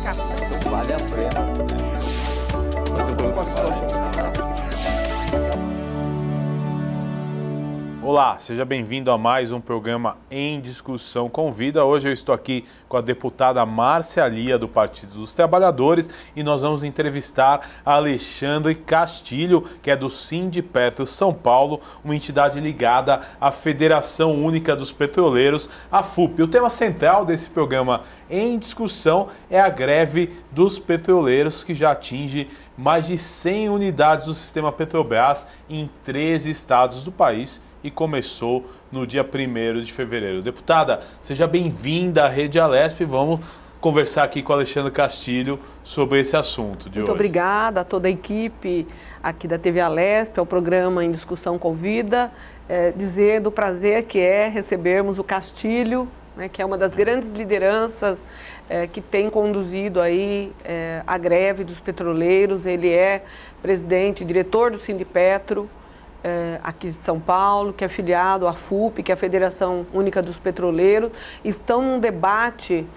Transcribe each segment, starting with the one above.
comunicação. Então vale a pena. Muito bom com a situação. Olá, seja bem-vindo a mais um programa Em Discussão com Vida. Hoje eu estou aqui com a deputada Márcia Lia, do Partido dos Trabalhadores, e nós vamos entrevistar a Alexandre Castilho, que é do Sindipetro São Paulo, uma entidade ligada à Federação Única dos Petroleiros, a FUP. O tema central desse programa Em Discussão é a greve dos petroleiros, que já atinge mais de 100 unidades do sistema Petrobras em 13 estados do país e começou no dia 1º de fevereiro. Deputada, seja bem-vinda à Rede Alesp. Vamos conversar aqui com o Alexandre Castilho sobre esse assunto de hoje. Muito obrigada a toda a equipe aqui da TV Alesp, ao programa Em Discussão com Vida, dizer do prazer que é recebermos o Castilho, né, que é uma das grandes lideranças que tem conduzido aí a greve dos petroleiros. Ele é presidente e diretor do Sindipetro, aqui de São Paulo, que é afiliado à FUP, que é a Federação Única dos Petroleiros. Estão num debate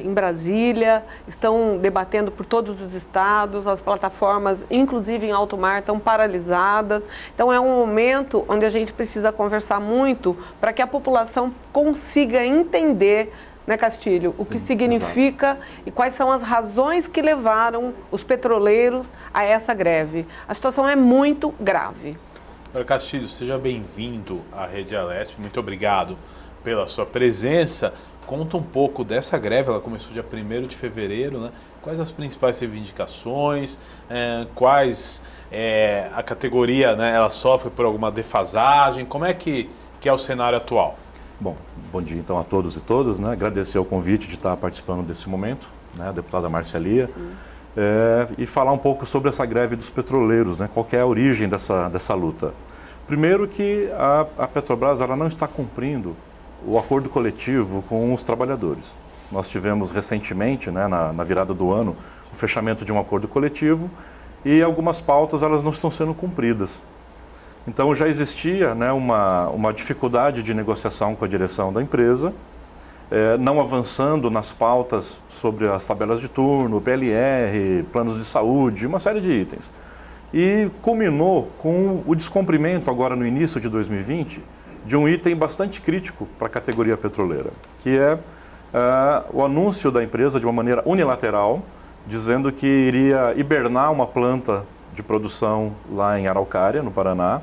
em Brasília, estão debatendo por todos os estados, as plataformas, inclusive em alto mar, estão paralisadas. Então é um momento onde a gente precisa conversar muito para que a população consiga entender, né, Castilho, o que significa, exato, e quais são as razões que levaram os petroleiros a essa greve. A situação é muito grave. Castilho, seja bem-vindo à Rede Alesp, muito obrigado pela sua presença. Conta um pouco dessa greve, ela começou dia 1º de fevereiro, né? Quais as principais reivindicações, quais a categoria, né, ela sofre por alguma defasagem, como é que é o cenário atual? Bom dia então a todos e todas, né? Agradecer o convite de estar participando desse momento, né? A deputada Márcia Lia. E falar um pouco sobre essa greve dos petroleiros, né? Qual que é a origem dessa luta. Primeiro que a Petrobras ela não está cumprindo o acordo coletivo com os trabalhadores. Nós tivemos recentemente, né, na virada do ano, o fechamento de um acordo coletivo e algumas pautas elas não estão sendo cumpridas. Então já existia, né, uma dificuldade de negociação com a direção da empresa, não avançando nas pautas sobre as tabelas de turno, PLR, planos de saúde, uma série de itens. E culminou com o descumprimento, agora no início de 2020, de um item bastante crítico para a categoria petroleira, que é o anúncio da empresa de uma maneira unilateral, dizendo que iria hibernar uma planta de produção lá em Araucária, no Paraná,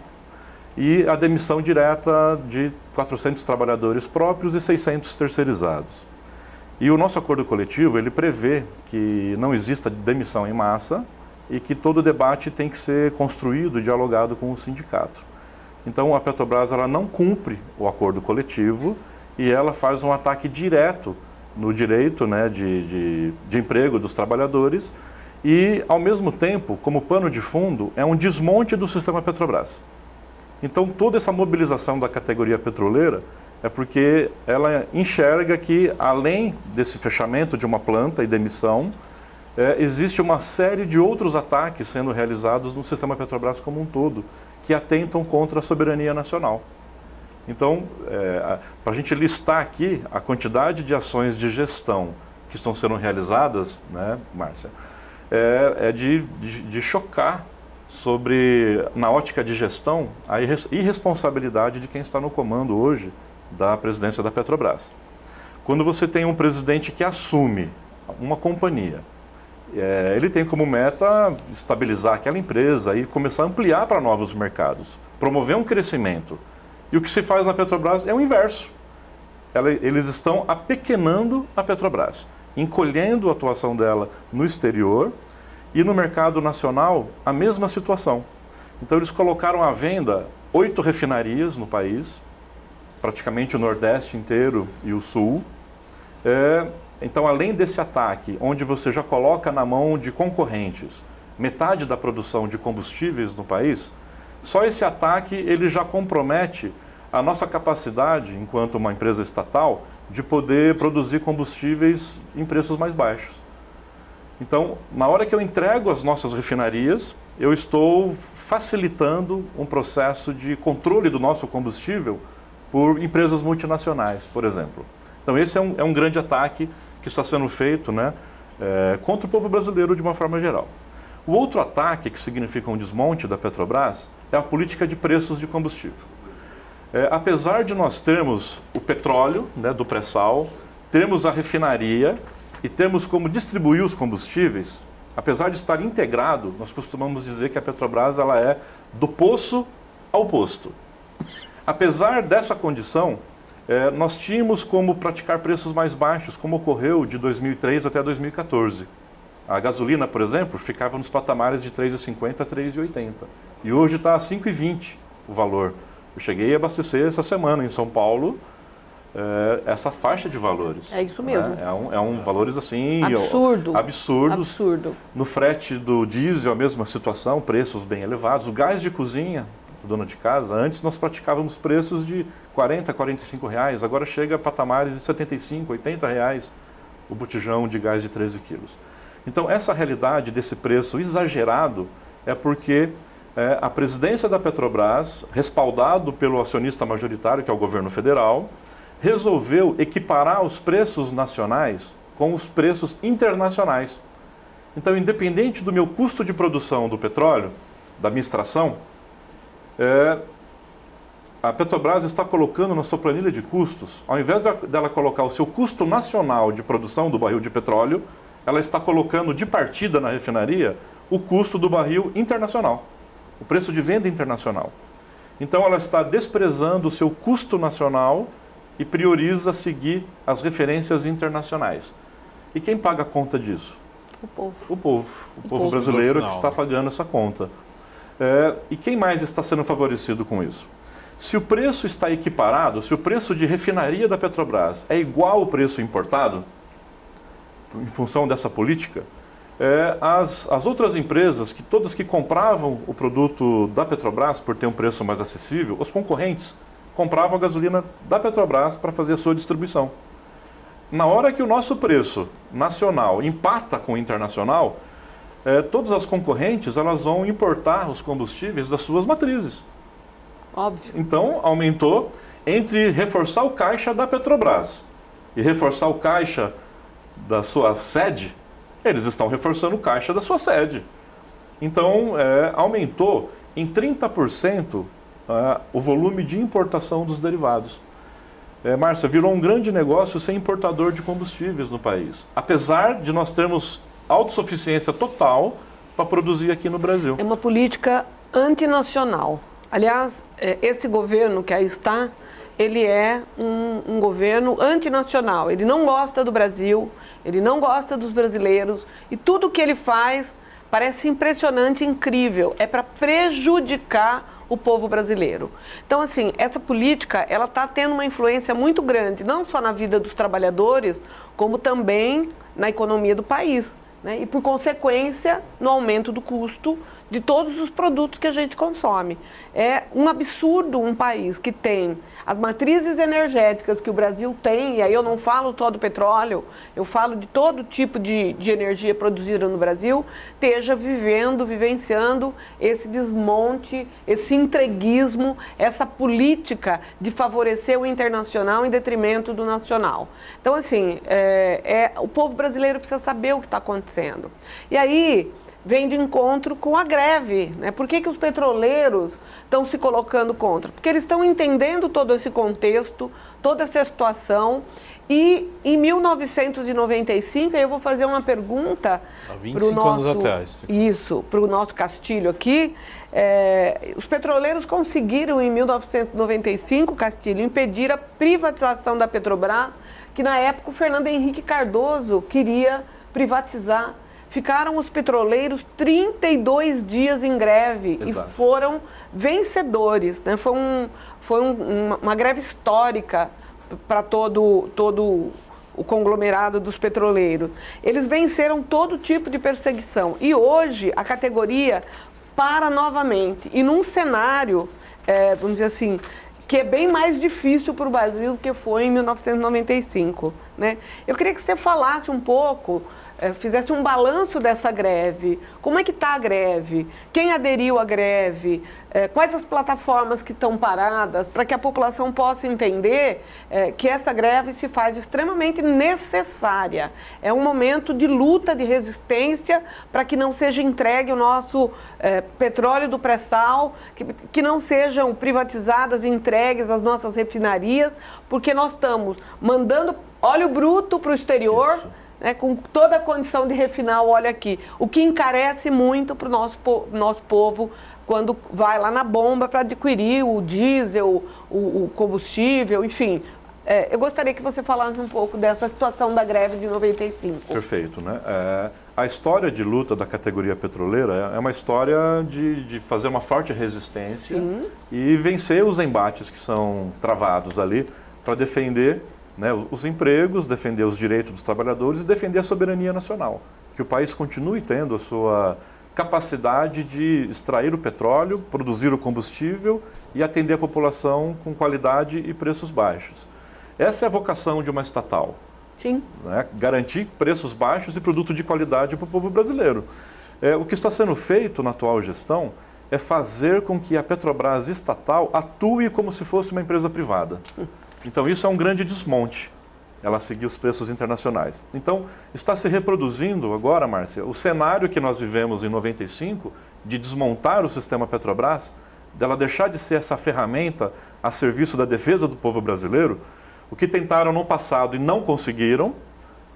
e a demissão direta de 400 trabalhadores próprios e 600 terceirizados. E o nosso acordo coletivo, ele prevê que não exista demissão em massa e que todo o debate tem que ser construído e dialogado com o sindicato. Então a Petrobras ela não cumpre o acordo coletivo e ela faz um ataque direto no direito, né, de emprego dos trabalhadores e, ao mesmo tempo, como pano de fundo, é um desmonte do sistema Petrobras. Então, toda essa mobilização da categoria petroleira é porque ela enxerga que, além desse fechamento de uma planta e demissão, existe uma série de outros ataques sendo realizados no sistema Petrobras como um todo, que atentam contra a soberania nacional. Então, para a gente listar aqui a quantidade de ações de gestão que estão sendo realizadas, né, Márcia, de chocar sobre, na ótica de gestão, a irresponsabilidade de quem está no comando hoje da presidência da Petrobras. Quando você tem um presidente que assume uma companhia, ele tem como meta estabilizar aquela empresa e começar a ampliar para novos mercados, promover um crescimento. E o que se faz na Petrobras é o inverso. Eles estão apequenando a Petrobras, encolhendo a atuação dela no exterior. E no mercado nacional, a mesma situação. Então, eles colocaram à venda 8 refinarias no país, praticamente o Nordeste inteiro e o Sul. Então, além desse ataque, onde você já coloca na mão de concorrentes metade da produção de combustíveis no país, só esse ataque ele já compromete a nossa capacidade, enquanto uma empresa estatal, de poder produzir combustíveis em preços mais baixos. Então, na hora que eu entrego as nossas refinarias, eu estou facilitando um processo de controle do nosso combustível por empresas multinacionais, por exemplo. Então, esse é um grande ataque que está sendo feito, né, contra o povo brasileiro de uma forma geral. O outro ataque, que significa um desmonte da Petrobras, é a política de preços de combustível. Apesar de nós termos o petróleo, né, do pré-sal, termos a refinaria e termos como distribuir os combustíveis, apesar de estar integrado, nós costumamos dizer que a Petrobras ela é do poço ao posto. Apesar dessa condição, nós tínhamos como praticar preços mais baixos, como ocorreu de 2003 até 2014. A gasolina, por exemplo, ficava nos patamares de R$ 3,50 a R$ 3,80. E hoje está a R$ 5,20 o valor. Eu cheguei a abastecer essa semana em São Paulo essa faixa de valores. É isso mesmo. Né? Valores assim... Absurdo. Absurdos. Absurdo. No frete do diesel, a mesma situação, preços bem elevados. O gás de cozinha, dona de casa, antes nós praticávamos preços de R$ 40, R$ 45, agora chega a patamares de R$ 75, R$ 80 o botijão de gás de 13 quilos. Então, essa realidade desse preço exagerado é porque a presidência da Petrobras, respaldado pelo acionista majoritário, que é o governo federal, resolveu equiparar os preços nacionais com os preços internacionais. Então, independente do meu custo de produção do petróleo, da minha extração, a Petrobras está colocando na sua planilha de custos, ao invés dela colocar o seu custo nacional de produção do barril de petróleo, ela está colocando de partida na refinaria o custo do barril internacional, o preço de venda internacional. Então ela está desprezando o seu custo nacional e prioriza seguir as referências internacionais. E quem paga a conta disso? O povo. O povo brasileiro que está pagando essa conta. E quem mais está sendo favorecido com isso? Se o preço está equiparado, se o preço de refinaria da Petrobras é igual ao preço importado, em função dessa política, as outras empresas, todas que compravam o produto da Petrobras por ter um preço mais acessível, os concorrentes compravam a gasolina da Petrobras para fazer a sua distribuição. Na hora que o nosso preço nacional empata com o internacional, todas as concorrentes elas vão importar os combustíveis das suas matrizes. Óbvio. Então, aumentou entre reforçar o caixa da Petrobras e reforçar o caixa da sua sede, eles estão reforçando o caixa da sua sede. Então, aumentou em 30% o volume de importação dos derivados. Márcia, virou um grande negócio ser importador de combustíveis no país, apesar de nós termos autossuficiência total para produzir aqui no Brasil. É uma política antinacional. Aliás, esse governo que aí está, ele é um governo antinacional. Ele não gosta do Brasil, ele não gosta dos brasileiros e tudo que ele faz parece impressionante, incrível. É para prejudicar o povo brasileiro. Então, assim, essa política, ela está tendo uma influência muito grande, não só na vida dos trabalhadores, como também na economia do país, né? E, por consequência, no aumento do custo de todos os produtos que a gente consome. É um absurdo um país que tem as matrizes energéticas que o Brasil tem, e aí eu não falo só do petróleo, eu falo de todo tipo de energia produzida no Brasil, esteja vivenciando esse desmonte, esse entreguismo, essa política de favorecer o internacional em detrimento do nacional. Então, assim, o povo brasileiro precisa saber o que está acontecendo. E aí vem de encontro com a greve, né? Por que os petroleiros estão se colocando contra? Porque eles estão entendendo todo esse contexto, toda essa situação. E em 1995, aí eu vou fazer uma pergunta há 25 anos atrás. Isso, para o nosso Castilho aqui. Os petroleiros conseguiram, em 1995, Castilho, impedir a privatização da Petrobras, que na época o Fernando Henrique Cardoso queria privatizar. Ficaram os petroleiros 32 dias em greve. Exato. E foram vencedores, né? Foi uma greve histórica para todo o conglomerado dos petroleiros. Eles venceram todo tipo de perseguição. E hoje a categoria para novamente. E num cenário, vamos dizer assim, que é bem mais difícil para o Brasil do que foi em 1995. né? Eu queria que você falasse um pouco, fizesse um balanço dessa greve. Como é que está a greve? Quem aderiu à greve? Quais as plataformas que estão paradas? Para que a população possa entender que essa greve se faz extremamente necessária. É um momento de luta, de resistência, para que não seja entregue o nosso petróleo do pré-sal, que não sejam privatizadas e entregues as nossas refinarias, porque nós estamos mandando óleo bruto para o exterior, com toda a condição de refinar o óleo aqui, o que encarece muito para o nosso povo quando vai lá na bomba para adquirir o diesel, o combustível, enfim. Eu gostaria que você falasse um pouco dessa situação da greve de 95. Perfeito, né? A história de luta da categoria petroleira é uma história de fazer uma forte resistência e vencer os embates que são travados ali para defender, né, os empregos, defender os direitos dos trabalhadores e defender a soberania nacional. Que o país continue tendo a sua capacidade de extrair o petróleo, produzir o combustível e atender a população com qualidade e preços baixos. Essa é a vocação de uma estatal. Sim. Né? Garantir preços baixos e produto de qualidade para o povo brasileiro. O que está sendo feito na atual gestão é fazer com que a Petrobras estatal atue como se fosse uma empresa privada. Então isso é um grande desmonte, ela seguir os preços internacionais. Então está se reproduzindo agora, Márcia, o cenário que nós vivemos em 95 de desmontar o sistema Petrobras, dela deixar de ser essa ferramenta a serviço da defesa do povo brasileiro, o que tentaram no passado e não conseguiram,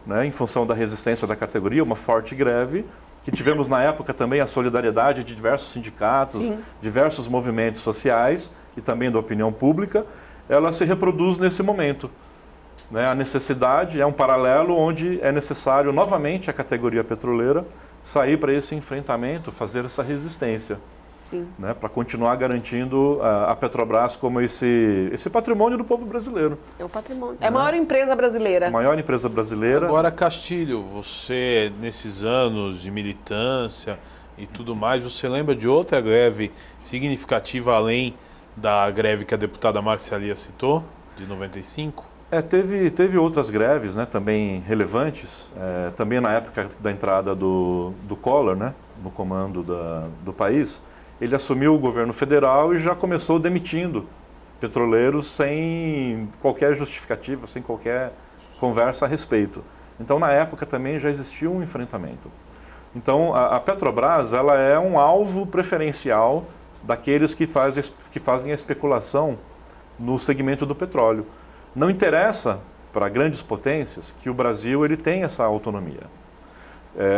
né, em função da resistência da categoria, uma forte greve, que tivemos na época também a solidariedade de diversos sindicatos, diversos movimentos sociais e também da opinião pública, ela se reproduz nesse momento. Né? A necessidade é um paralelo onde é necessário novamente a categoria petroleira sair para esse enfrentamento, fazer essa resistência. Né? Para continuar garantindo a Petrobras como esse patrimônio do povo brasileiro. É o patrimônio. É a maior empresa brasileira. A maior empresa brasileira. Agora, Castilho, você, nesses anos de militância e tudo mais, você lembra de outra greve significativa além da greve que a deputada Márcia Lia citou, de 95? Teve outras greves, né, também relevantes, também na época da entrada do Collor, né, no comando do país. Ele assumiu o governo federal e já começou demitindo petroleiros sem qualquer justificativa, sem qualquer conversa a respeito. Então, na época também já existia um enfrentamento. Então, a Petrobras, ela é um alvo preferencial daqueles que fazem a especulação no segmento do petróleo. Não interessa para grandes potências que o Brasil ele tem essa autonomia.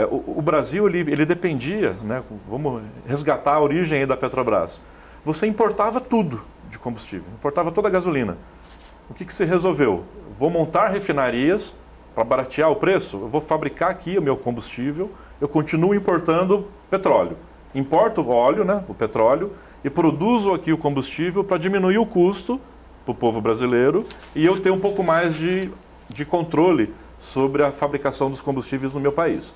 O Brasil ele dependia, né, vamos resgatar a origem aí da Petrobras. Você importava tudo de combustível, importava toda a gasolina. O que se resolveu? Vou montar refinarias para baratear o preço, eu vou fabricar aqui o meu combustível, eu continuo importando petróleo. Importo o óleo, né, o petróleo, e produzo aqui o combustível para diminuir o custo para o povo brasileiro e eu ter um pouco mais de controle sobre a fabricação dos combustíveis no meu país.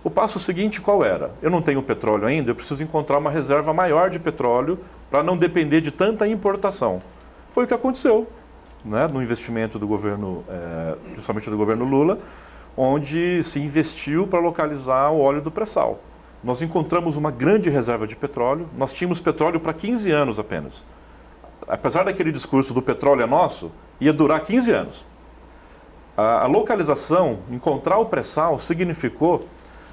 O passo seguinte qual era? Eu não tenho petróleo ainda, eu preciso encontrar uma reserva maior de petróleo para não depender de tanta importação. Foi o que aconteceu, né, no investimento do governo, principalmente do governo Lula, onde se investiu para localizar o óleo do pré-sal. Nós encontramos uma grande reserva de petróleo, nós tínhamos petróleo para 15 anos apenas. Apesar daquele discurso do petróleo é nosso, ia durar 15 anos. A localização, encontrar o pré-sal, significou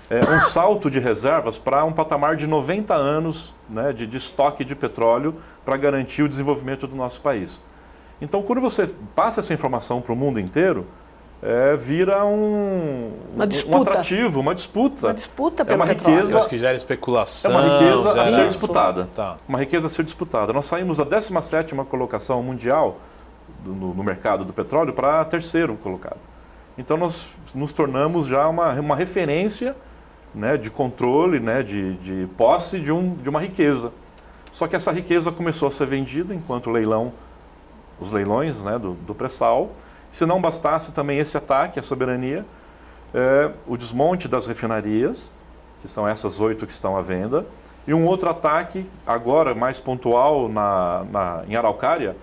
um salto de reservas para um patamar de 90 anos, né, de estoque de petróleo para garantir o desenvolvimento do nosso país. Então, quando você passa essa informação para o mundo inteiro, vira um atrativo, uma disputa. Uma disputa pelo petróleo. Eu acho que já era especulação. É uma riqueza a ser disputada. Tá. Uma riqueza a ser disputada. Nós saímos da 17ª colocação mundial no mercado do petróleo para a 3º colocado. Então nós nos tornamos já uma referência, né, de controle, né, de posse de uma riqueza. Só que essa riqueza começou a ser vendida enquanto os leilões, né, do pré-sal. Se não bastasse também esse ataque à soberania, o desmonte das refinarias, que são essas 8 que estão à venda, e um outro ataque, agora mais pontual em Araucária,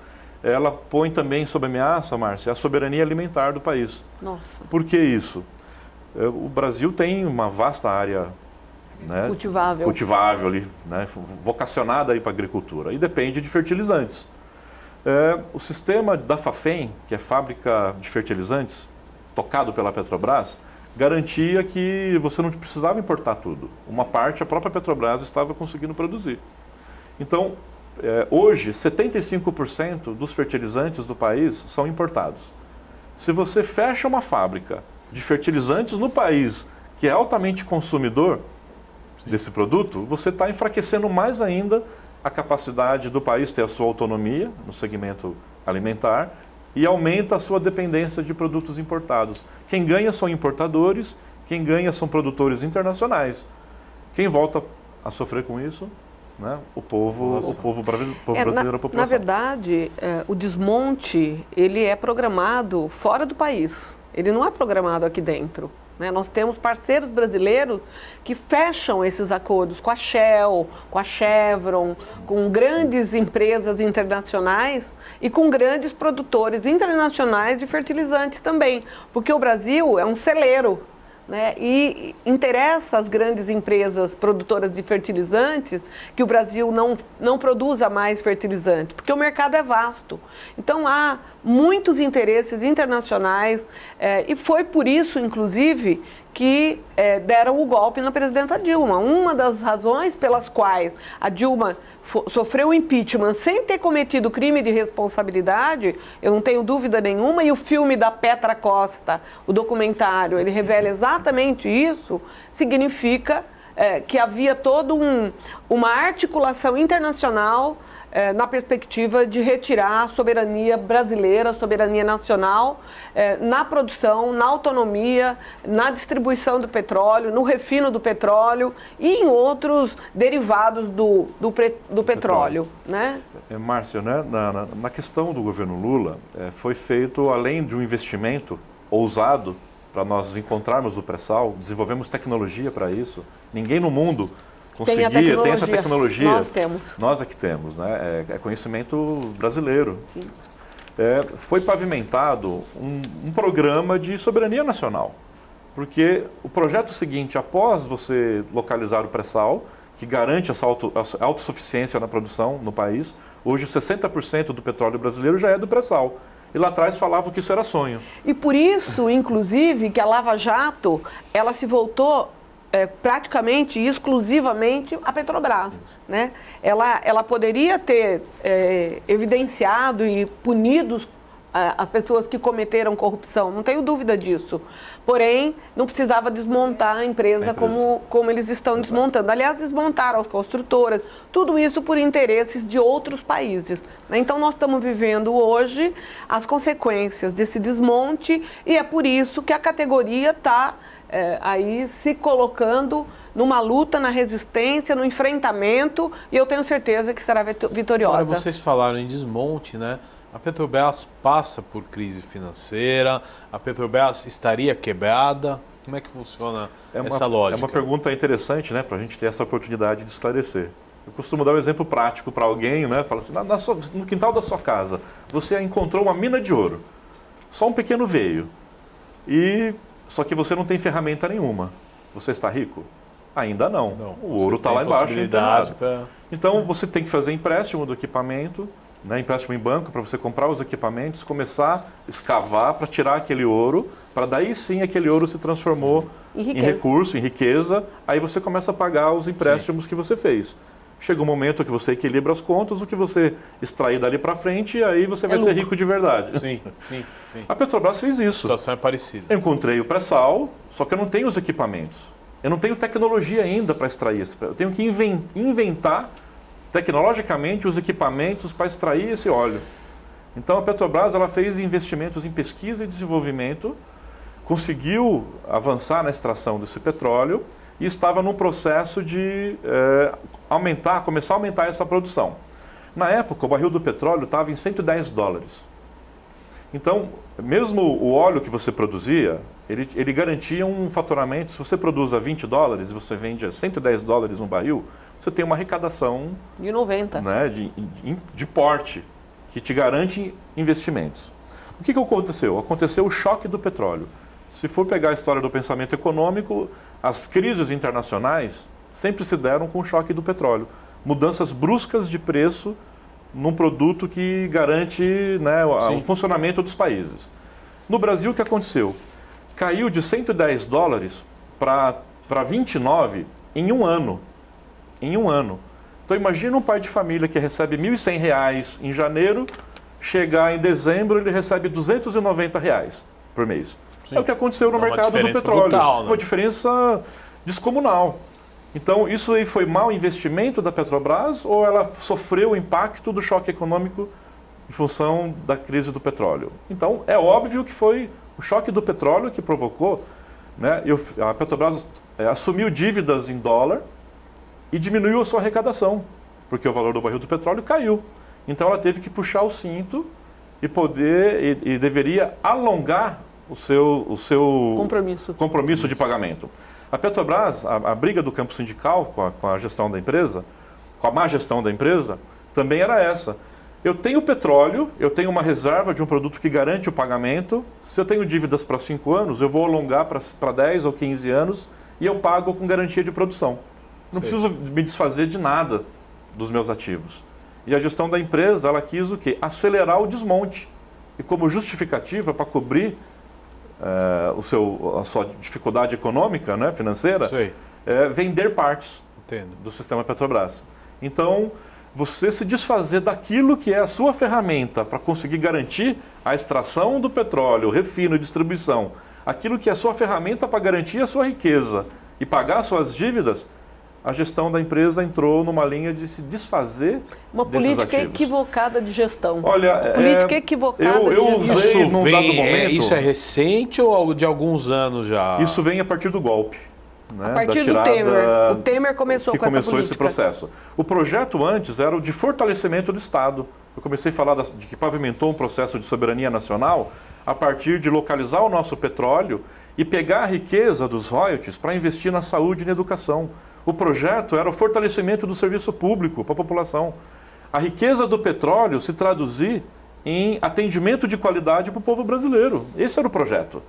ela põe também sob ameaça, Márcia, a soberania alimentar do país. Nossa. Por que isso? O Brasil tem uma vasta área, né, cultivável ali, né, vocacionada para a agricultura, e depende de fertilizantes. O sistema da Fafem, que é fábrica de fertilizantes, tocado pela Petrobras, garantia que você não precisava importar tudo. Uma parte a própria Petrobras estava conseguindo produzir. Então, hoje, 75% dos fertilizantes do país são importados. Se você fecha uma fábrica de fertilizantes no país que é altamente consumidor desse produto, você está enfraquecendo mais ainda a capacidade do país ter a sua autonomia no segmento alimentar e aumenta a sua dependência de produtos importados. Quem ganha são importadores, quem ganha são produtores internacionais. Quem volta a sofrer com isso? Né? O povo brasileiro, a população. Na verdade, o desmonte ele é programado fora do país. Ele não é programado aqui dentro. Né? Nós temos parceiros brasileiros que fecham esses acordos com a Shell, com a Chevron, com grandes empresas internacionais e com grandes produtores internacionais de fertilizantes também. Porque o Brasil é um celeiro. Né? E interessa às grandes empresas produtoras de fertilizantes que o Brasil não produza mais fertilizante, porque o mercado é vasto. Então há muitos interesses internacionais e foi por isso, inclusive, que deram o golpe na presidenta Dilma. Uma das razões pelas quais a Dilma sofreu impeachment sem ter cometido crime de responsabilidade, eu não tenho dúvida nenhuma, e o filme da Petra Costa, o documentário, ele revela exatamente isso, significa que havia toda uma articulação internacional na perspectiva de retirar a soberania brasileira, a soberania nacional, na produção, na autonomia, na distribuição do petróleo, no refino do petróleo e em outros derivados do petróleo. Né? Márcia, né, na questão do governo Lula, foi feito, além de um investimento ousado para nós encontrarmos o pré-sal, desenvolvemos tecnologia para isso. Ninguém no mundo conseguia, tem essa tecnologia. Nós temos. Nós é que temos, né? É conhecimento brasileiro. Foi pavimentado um programa de soberania nacional. Porque o projeto seguinte, após você localizar o pré-sal, que garante essa autossuficiência na produção no país, hoje 60% do petróleo brasileiro já é do pré-sal. E lá atrás falavam que isso era sonho. E por isso, inclusive, que a Lava Jato, ela se voltou praticamente e exclusivamente a Petrobras. Né? Ela poderia ter evidenciado e punido as pessoas que cometeram corrupção, não tenho dúvida disso. Porém, não precisava desmontar a empresa como eles estão desmontando. Aliás, desmontaram as construtoras, tudo isso por interesses de outros países. Né? Então, nós estamos vivendo hoje as consequências desse desmonte e é por isso que a categoria está aí se colocando numa luta, na resistência, no enfrentamento, e eu tenho certeza que será vitoriosa. Agora, vocês falaram em desmonte, né? A Petrobras passa por crise financeira, a Petrobras estaria quebrada. Como é que funciona essa lógica? É uma pergunta interessante, né, para a gente ter essa oportunidade de esclarecer. Eu costumo dar um exemplo prático para alguém, né? Fala assim, no quintal da sua casa, você encontrou uma mina de ouro, só um pequeno veio, só que você não tem ferramenta nenhuma. Você está rico? Ainda não. O ouro está lá embaixo. Então você tem que fazer empréstimo do equipamento, né, empréstimo em banco para você comprar os equipamentos, começar a escavar para tirar aquele ouro, para daí sim aquele ouro se transformou em recurso, em riqueza, aí você começa a pagar os empréstimos que você fez. Chega um momento que você equilibra as contas, o que você extrair dali para frente, e aí você vai ser rico de verdade. Sim. A Petrobras fez isso. A situação é parecida. Eu encontrei o pré-sal, só que eu não tenho os equipamentos. Eu não tenho tecnologia ainda para extrair esse pré-sal. Eu tenho que inventar tecnologicamente os equipamentos para extrair esse óleo. Então a Petrobras ela fez investimentos em pesquisa e desenvolvimento, conseguiu avançar na extração desse petróleo e estava num processo de começar a aumentar essa produção. Na época, o barril do petróleo estava em $110. Então, mesmo o óleo que você produzia, ele garantia um faturamento. Se você produz a $20 e você vende a $110 um barril, você tem uma arrecadação de 90, né, de porte, que te garante investimentos. O que aconteceu? Aconteceu o choque do petróleo. Se for pegar a história do pensamento econômico, as crises internacionais sempre se deram com o choque do petróleo. Mudanças bruscas de preço num produto que garante, né, o funcionamento dos países. No Brasil, o que aconteceu? Caiu de 110 dólares para 29 em um ano. Em um ano. Então imagina um pai de família que recebe R$ 1.100 em janeiro, chegar em dezembro ele recebe R$ 290 por mês. Sim. É o que aconteceu no mercado do petróleo. Brutal, né? Uma diferença descomunal. Então isso aí foi mau investimento da Petrobras ou ela sofreu o impacto do choque econômico em função da crise do petróleo? Então é óbvio que foi o choque do petróleo que provocou, né? A Petrobras assumiu dívidas em dólar e diminuiu a sua arrecadação, porque o valor do barril do petróleo caiu. Então ela teve que puxar o cinto e poder e deveria alongar o seu compromisso de pagamento. A Petrobras, a briga do campo sindical com a gestão da empresa, com a má gestão da empresa, também era essa. Eu tenho petróleo, eu tenho uma reserva de um produto que garante o pagamento. Se eu tenho dívidas para 5 anos, eu vou alongar para 10 ou 15 anos e eu pago com garantia de produção. Não preciso me desfazer de nada dos meus ativos. E a gestão da empresa, ela quis o quê? Acelerar o desmonte. E como justificativa para cobrir a sua dificuldade econômica, né, financeira, vender partes do sistema Petrobras. Então, você se desfazer daquilo que é a sua ferramenta para conseguir garantir a extração do petróleo, refino e distribuição, aquilo que é a sua ferramenta para garantir a sua riqueza e pagar suas dívidas, a gestão da empresa entrou numa linha de se desfazer uma desses política ativos. equivocada de gestão. Olha, política equivocada eu de usei gestão. num dado momento... Isso é recente ou de alguns anos já? Isso vem a partir do golpe. Né, a partir do Temer. O Temer começou com essa política. Esse processo. O projeto antes era o de fortalecimento do Estado. Eu comecei a falar de que pavimentou um processo de soberania nacional a partir de localizar o nosso petróleo e pegar a riqueza dos royalties para investir na saúde e na educação. O projeto era o fortalecimento do serviço público para a população. A riqueza do petróleo se traduzir em atendimento de qualidade para o povo brasileiro. Esse era o projeto.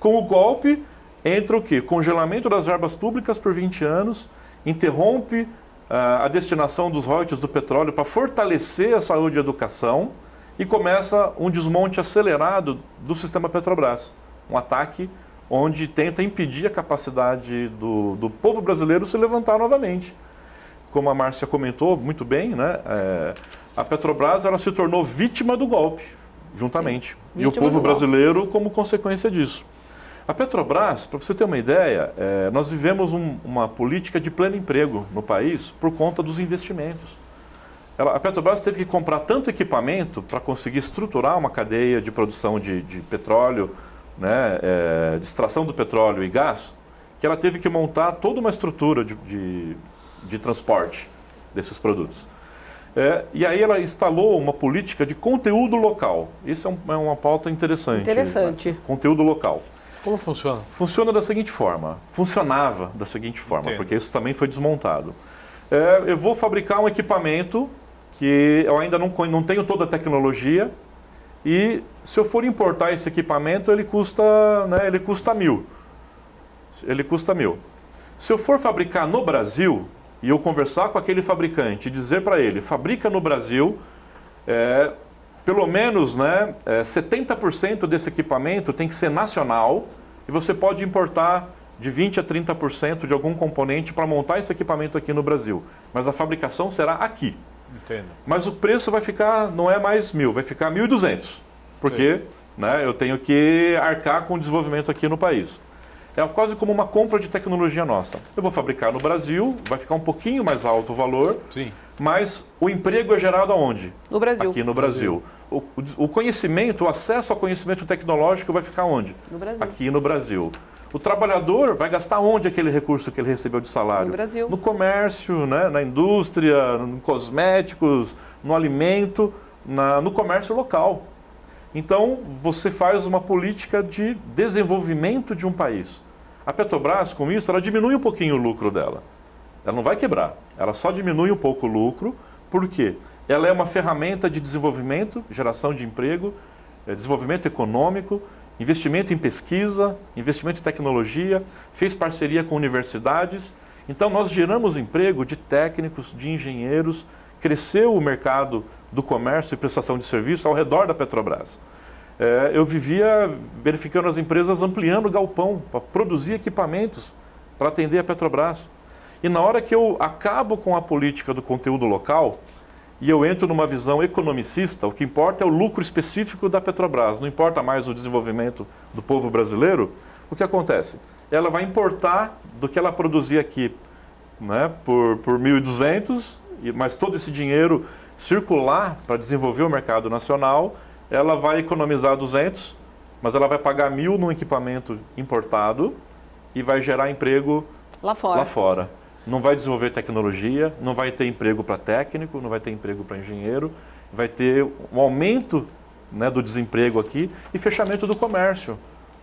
Com o golpe, entra o quê? Congelamento das verbas públicas por 20 anos, interrompe a destinação dos royalties do petróleo para fortalecer a saúde e a educação e começa um desmonte acelerado do sistema Petrobras. Um ataque onde tenta impedir a capacidade do povo brasileiro se levantar novamente. Como a Márcia comentou muito bem, né, a Petrobras ela se tornou vítima do golpe, juntamente. E o povo brasileiro como consequência disso. A Petrobras, para você ter uma ideia, nós vivemos uma política de pleno emprego no país por conta dos investimentos. A Petrobras teve que comprar tanto equipamento para conseguir estruturar uma cadeia de produção de petróleo, né, de extração do petróleo e gás, que ela teve que montar toda uma estrutura de transporte desses produtos. E aí ela instalou uma política de conteúdo local. Isso é uma pauta interessante. Interessante. Conteúdo local. Como funciona? Funcionava da seguinte forma, porque isso também foi desmontado. Eu vou fabricar um equipamento que eu ainda não tenho toda a tecnologia e se eu for importar esse equipamento ele custa 1.000. Ele custa 1.000. Se eu for fabricar no Brasil e eu conversar com aquele fabricante e dizer para ele, fabrica no Brasil, pelo menos 70% desse equipamento tem que ser nacional e você pode importar de 20% a 30% de algum componente para montar esse equipamento aqui no Brasil. Mas a fabricação será aqui. Entendo. Mas o preço vai ficar, não é mais 1.000, vai ficar 1.200. Porque eu tenho que arcar com o desenvolvimento aqui no país. É quase como uma compra de tecnologia nossa. Eu vou fabricar no Brasil, vai ficar um pouquinho mais alto o valor, sim, mas o emprego é gerado aonde? No Brasil. Aqui no Brasil. O conhecimento, o acesso ao conhecimento tecnológico vai ficar onde? No Brasil. Aqui no Brasil. O trabalhador vai gastar onde aquele recurso que ele recebeu de salário? No Brasil. No comércio, na indústria, no cosméticos, no alimento, no comércio local. Então, você faz uma política de desenvolvimento de um país. A Petrobras, com isso, ela diminui um pouquinho o lucro dela. Ela não vai quebrar, ela só diminui um pouco o lucro. Por quê? Ela é uma ferramenta de desenvolvimento, geração de emprego, desenvolvimento econômico, investimento em pesquisa, investimento em tecnologia, fez parceria com universidades. Então, nós geramos emprego de técnicos, de engenheiros, cresceu o mercado do comércio e prestação de serviço ao redor da Petrobras. Eu vivia verificando as empresas ampliando o galpão para produzir equipamentos para atender a Petrobras. E na hora que eu acabo com a política do conteúdo local e eu entro numa visão economicista, o que importa é o lucro específico da Petrobras, não importa mais o desenvolvimento do povo brasileiro, o que acontece? Ela vai importar do que ela produzia aqui, né, por 1.200, mas todo esse dinheiro circular para desenvolver o mercado nacional, ela vai economizar 200, mas ela vai pagar 1.000 num equipamento importado e vai gerar emprego lá fora. Não vai desenvolver tecnologia, não vai ter emprego para técnico, não vai ter emprego para engenheiro, vai ter um aumento, né, do desemprego aqui e fechamento do comércio,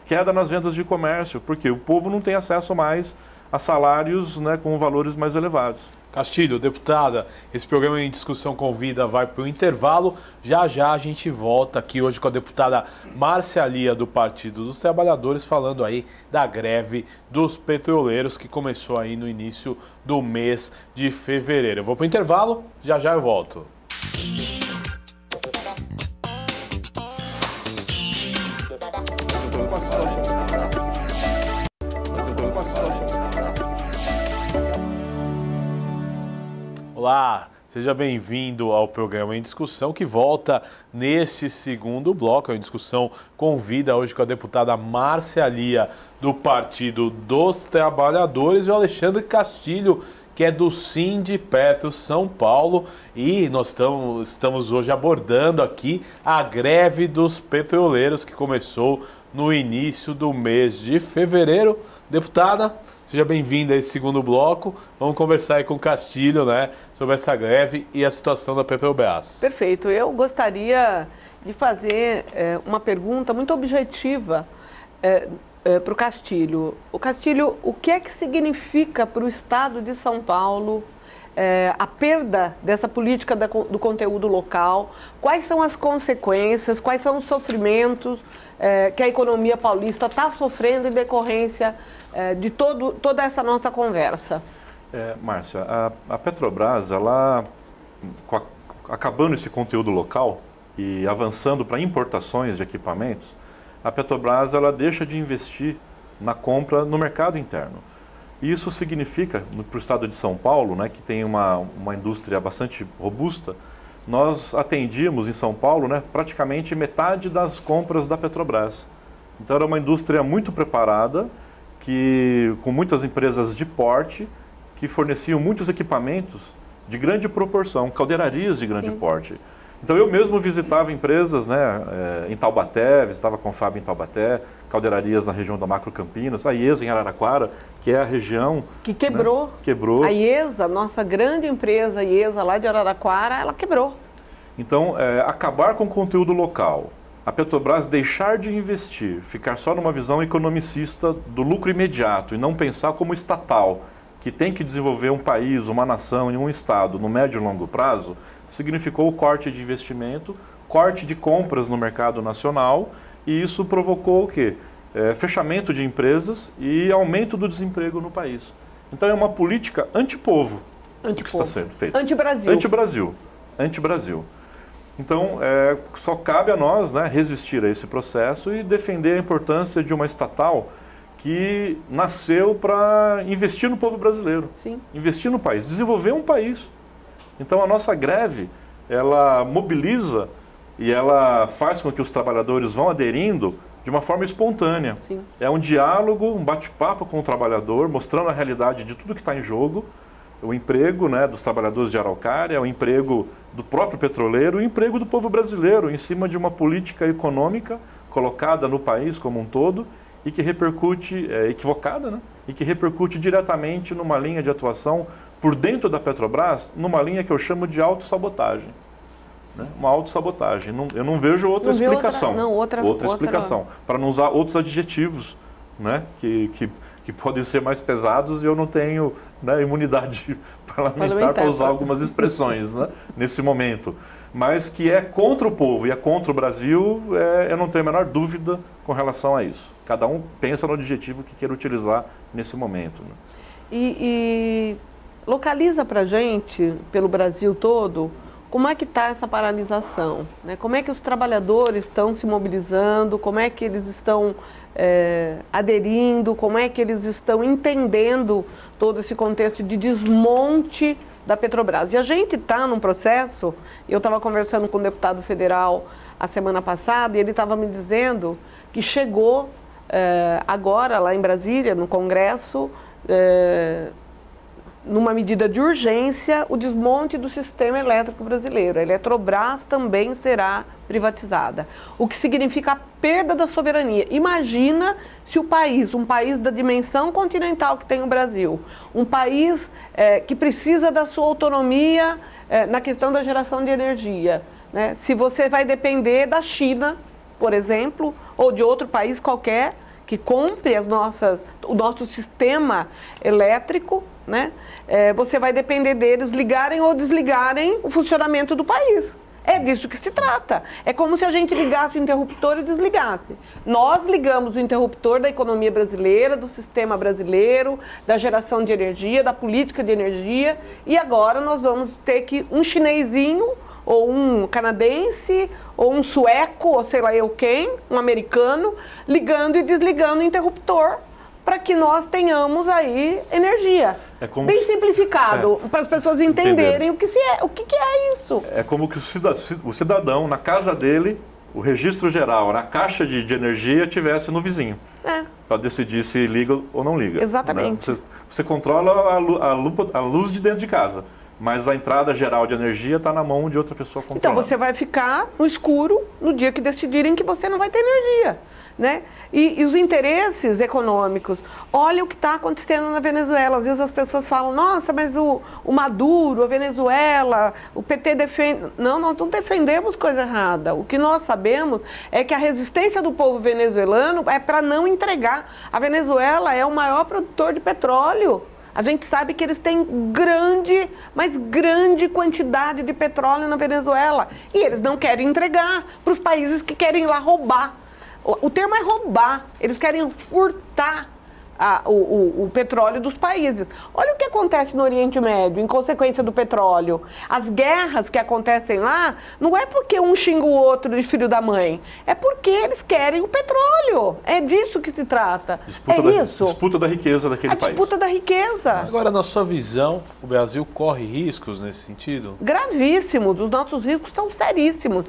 queda nas vendas de comércio, porque o povo não tem acesso mais a salários, né, com valores mais elevados. Castilho, deputada, esse programa em discussão convida vai para o intervalo. Já já a gente volta aqui hoje com a deputada Márcia Lia, do Partido dos Trabalhadores, falando aí da greve dos petroleiros que começou aí no início do mês de fevereiro. Eu vou para o intervalo, já já eu volto. Olá, seja bem-vindo ao programa em discussão que volta neste segundo bloco. A discussão convida hoje com a deputada Márcia Lia, do Partido dos Trabalhadores, e o Alexandre Castilho, que é do Sindipetro São Paulo, e nós estamos hoje abordando aqui a greve dos petroleiros que começou no início do mês de fevereiro. Deputada, seja bem-vinda a esse segundo bloco. Vamos conversar aí com o Castilho, né, sobre essa greve e a situação da Petrobras. Perfeito. Eu gostaria de fazer uma pergunta muito objetiva para o Castilho. O Castilho, o que é que significa para o Estado de São Paulo a perda dessa política do conteúdo local? Quais são as consequências, quais são os sofrimentos que a economia paulista está sofrendo em decorrência de toda essa nossa conversa? Márcia, a Petrobras, ela, acabando esse conteúdo local e avançando para importações de equipamentos, a Petrobras ela deixa de investir na compra no mercado interno. E isso significa, para o estado de São Paulo, né, que tem uma indústria bastante robusta, nós atendíamos em São Paulo, né, praticamente metade das compras da Petrobras. Então era uma indústria muito preparada, com muitas empresas de porte, que forneciam muitos equipamentos de grande proporção, caldeirarias de grande porte. Então eu mesmo visitava empresas, né, em Taubaté, visitava a Confab em Taubaté, caldeirarias na região da Macro Campinas, a IESA em Araraquara, que é a região... Que quebrou. Né, quebrou. A IESA, nossa grande empresa IESA lá de Araraquara, ela quebrou. Então, acabar com o conteúdo local, a Petrobras deixar de investir, ficar só numa visão economicista do lucro imediato e não pensar como estatal, que tem que desenvolver um país, uma nação e um estado no médio e longo prazo, significou o corte de investimento, corte de compras no mercado nacional, e isso provocou o quê? Fechamento de empresas e aumento do desemprego no país. Então é uma política antipovo que está sendo feita. Anti-Brasil. Anti-Brasil. Anti-Brasil. Então, só cabe a nós, né, resistir a esse processo e defender a importância de uma estatal que nasceu para investir no povo brasileiro. Sim. Investir no país, desenvolver um país. Então, a nossa greve, ela mobiliza e ela faz com que os trabalhadores vão aderindo de uma forma espontânea. Sim. É um diálogo, um bate-papo com o trabalhador, mostrando a realidade de tudo que está em jogo, o emprego, né, dos trabalhadores de Araucária, o emprego do próprio petroleiro, o emprego do povo brasileiro, em cima de uma política econômica colocada no país como um todo e que repercute, equivocada, né, e que repercute diretamente numa linha de atuação por dentro da Petrobras, numa linha que eu chamo de autossabotagem. Né? Uma autossabotagem. Eu não vejo outra explicação. Outra explicação. Para não usar outros adjetivos, né, que que podem ser mais pesados e eu não tenho, né, imunidade parlamentar para usar algumas expressões, né, nesse momento. Mas que é contra o povo e é contra o Brasil, eu não tenho a menor dúvida com relação a isso. Cada um pensa no adjetivo que queira utilizar nesse momento. Né? E localiza para a gente, pelo Brasil todo, como é que está essa paralisação? Né? Como é que os trabalhadores estão se mobilizando? Como é que eles estão aderindo? Como é que eles estão entendendo todo esse contexto de desmonte da Petrobras? E a gente está num processo, eu estava conversando com um deputado federal a semana passada, e ele estava me dizendo que chegou agora lá em Brasília, no Congresso, numa medida de urgência, o desmonte do sistema elétrico brasileiro. A Eletrobras também será privatizada, o que significa a perda da soberania. Imagina se o país, um país da dimensão continental que tem o Brasil, um país que precisa da sua autonomia na questão da geração de energia, né? Se você vai depender da China, por exemplo, ou de outro país qualquer, que compre o nosso sistema elétrico, né? Você vai depender deles ligarem ou desligarem o funcionamento do país. É disso que se trata. É como se a gente ligasse o interruptor e desligasse. Nós ligamos o interruptor da economia brasileira, do sistema brasileiro, da geração de energia, da política de energia, e agora nós vamos ter que um chinesinho, ou um canadense, ou um sueco, ou sei lá eu quem, um americano, ligando e desligando o interruptor para que nós tenhamos aí energia. Bem simplificado, para as pessoas entenderem o que é isso. É como que o cidadão, na casa dele, o registro geral, na caixa de energia, tivesse no vizinho. Para decidir se liga ou não liga. Exatamente. Né? Você controla a luz de dentro de casa, mas a entrada geral de energia está na mão de outra pessoa controlando. Então você vai ficar no escuro no dia que decidirem que você não vai ter energia, né? E os interesses econômicos, olha o que está acontecendo na Venezuela. Às vezes as pessoas falam, nossa, mas o Maduro, a Venezuela, o PT defende... Não, nós não defendemos coisa errada. O que nós sabemos é que a resistência do povo venezuelano é para não entregar. A Venezuela é o maior produtor de petróleo. A gente sabe que eles têm grande quantidade de petróleo na Venezuela. E eles não querem entregar para os países que querem ir lá roubar. O termo é roubar. Eles querem furtar o petróleo dos países. Olha o que acontece no Oriente Médio, em consequência do petróleo. As guerras que acontecem lá, não é porque um xinga o outro de filho da mãe, é porque eles querem o petróleo. É disso que se trata. Disputa da riqueza daquele país. A disputa da riqueza. Agora, na sua visão, o Brasil corre riscos nesse sentido? Gravíssimos. Os nossos riscos são seríssimos.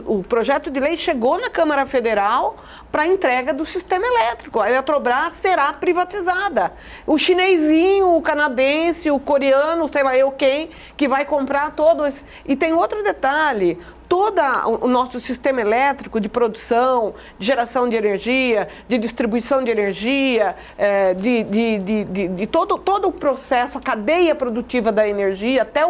O projeto de lei chegou na Câmara Federal para a entrega do sistema elétrico. A Eletrobras será privatizada. O chinesinho, o canadense, o coreano, sei lá eu quem, que vai comprar todo esse... E tem outro detalhe, todo o nosso sistema elétrico de produção, de geração de energia, de distribuição de energia, de todo o processo, a cadeia produtiva da energia, até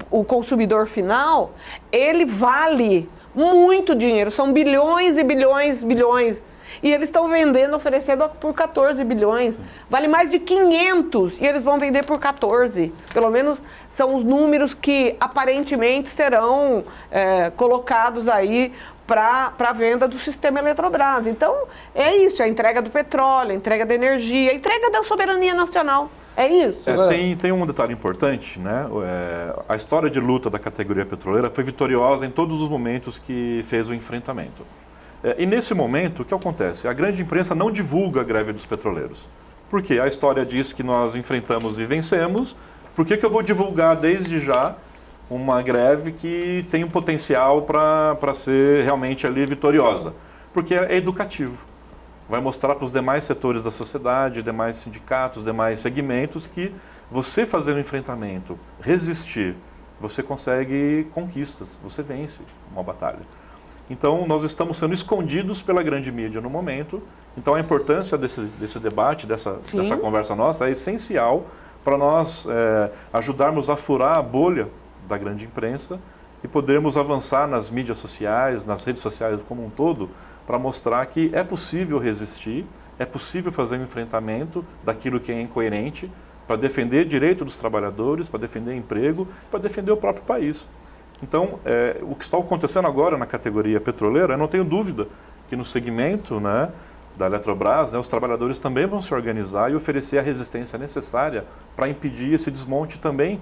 o consumidor final, ele vale muito dinheiro, são bilhões e bilhões. E eles estão vendendo, oferecendo por 14 bilhões. Vale mais de 500 e eles vão vender por 14. Pelo menos são os números que aparentemente serão colocados aí para a venda do sistema Eletrobras. Então, é isso, a entrega do petróleo, a entrega da energia, a entrega da soberania nacional. É isso. Tem um detalhe importante, né? A história de luta da categoria petroleira foi vitoriosa em todos os momentos que fez o enfrentamento. E nesse momento, o que acontece? A grande imprensa não divulga a greve dos petroleiros. Por quê? A história diz que nós enfrentamos e vencemos. Por que eu vou divulgar desde já uma greve que tem um potencial para ser realmente ali vitoriosa? Porque é educativo. Vai mostrar para os demais setores da sociedade, demais sindicatos, demais segmentos que você fazendo enfrentamento, resistir, você consegue conquistas, você vence uma batalha. Então, nós estamos sendo escondidos pela grande mídia no momento. Então, a importância desse debate, dessa conversa nossa, é essencial para nós ajudarmos a furar a bolha da grande imprensa e podermos avançar nas mídias sociais, nas redes sociais como um todo, para mostrar que é possível resistir, é possível fazer um enfrentamento daquilo que é incoerente para defender direito dos trabalhadores, para defender emprego, para defender o próprio país. Então, o que está acontecendo agora na categoria petroleira, eu não tenho dúvida que no segmento, né, da Eletrobras, né, os trabalhadores também vão se organizar e oferecer a resistência necessária para impedir esse desmonte também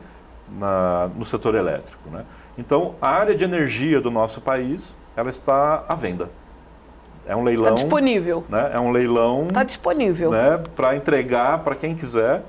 no setor elétrico, né? Então, a área de energia do nosso país, ela está à venda. É um leilão. Está disponível. Né, é um leilão. Está disponível. Né, para entregar para quem quiser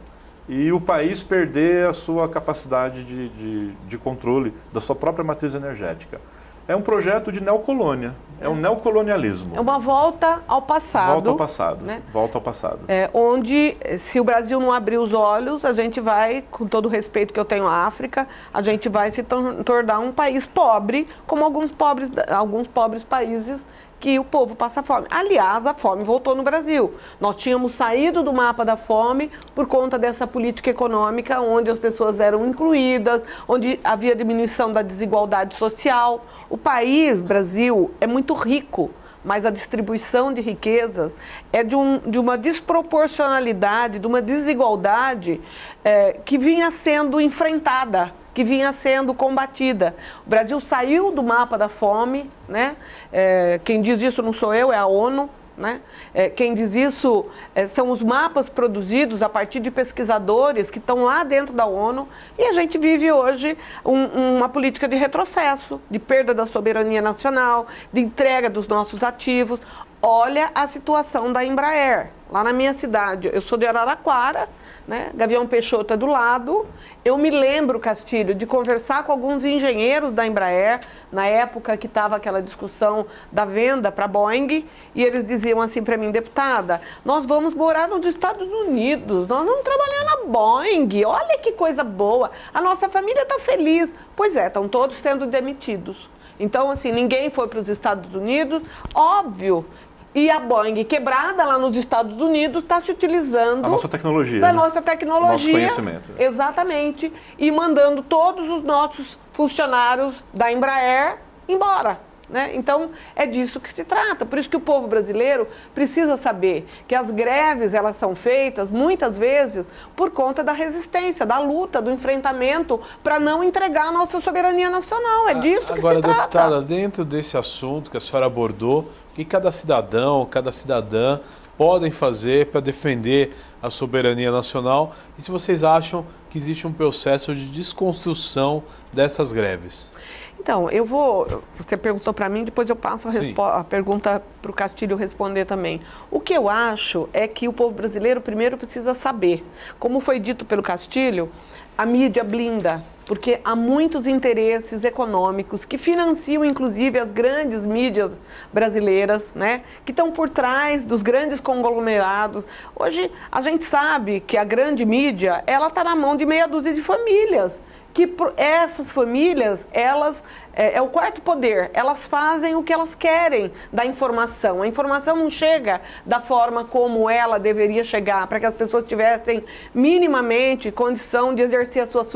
e o país perder a sua capacidade de controle da sua própria matriz energética. É um projeto de neocolônia, é um neocolonialismo. É uma volta ao passado. Volta ao passado, né? Volta ao passado. Onde, se o Brasil não abrir os olhos, a gente vai, com todo o respeito que eu tenho à África, a gente vai se tornar um país pobre, como alguns pobres países que o povo passa fome. Aliás, a fome voltou no Brasil. Nós tínhamos saído do mapa da fome por conta dessa política econômica, onde as pessoas eram incluídas, onde havia diminuição da desigualdade social. O país, Brasil, é muito rico, mas a distribuição de riquezas é de uma desproporcionalidade, de uma desigualdade que vinha sendo enfrentada, que vinha sendo combatida. O Brasil saiu do mapa da fome, né? Quem diz isso não sou eu, é a ONU. Né? Quem diz isso são os mapas produzidos a partir de pesquisadores que estão lá dentro da ONU, e a gente vive hoje uma política de retrocesso, de perda da soberania nacional, de entrega dos nossos ativos. Olha a situação da Embraer, lá na minha cidade. Eu sou de Araraquara, né? Gavião Peixoto é do lado. Eu me lembro, Castilho, de conversar com alguns engenheiros da Embraer, na época que estava aquela discussão da venda para a Boeing, e eles diziam assim para mim: deputada, nós vamos morar nos Estados Unidos, nós vamos trabalhar na Boeing, olha que coisa boa, a nossa família está feliz. Pois é, estão todos sendo demitidos. Então, assim, ninguém foi para os Estados Unidos, óbvio. E a Boeing, quebrada lá nos Estados Unidos, está se utilizando... A nossa tecnologia. Da nossa tecnologia. Nosso conhecimento. Exatamente. E mandando todos os nossos funcionários da Embraer embora. Né? Então, é disso que se trata. Por isso que o povo brasileiro precisa saber que as greves, elas são feitas, muitas vezes, por conta da resistência, da luta, do enfrentamento, para não entregar a nossa soberania nacional. É disso que se trata. Agora, deputada, dentro desse assunto que a senhora abordou, o que cada cidadão, cada cidadã podem fazer para defender a soberania nacional, e se vocês acham que existe um processo de desconstrução dessas greves? Então, você perguntou para mim, depois eu passo a pergunta para o Castilho responder também. O que eu acho é que o povo brasileiro primeiro precisa saber, como foi dito pelo Castilho, a mídia blinda, porque há muitos interesses econômicos que financiam, inclusive, as grandes mídias brasileiras, né, que estão por trás dos grandes conglomerados. Hoje, a gente sabe que a grande mídia, ela está na mão de meia dúzia de famílias, que essas famílias, elas, é o quarto poder, elas fazem o que elas querem da informação. A informação não chega da forma como ela deveria chegar, para que as pessoas tivessem minimamente condição de exercer a sua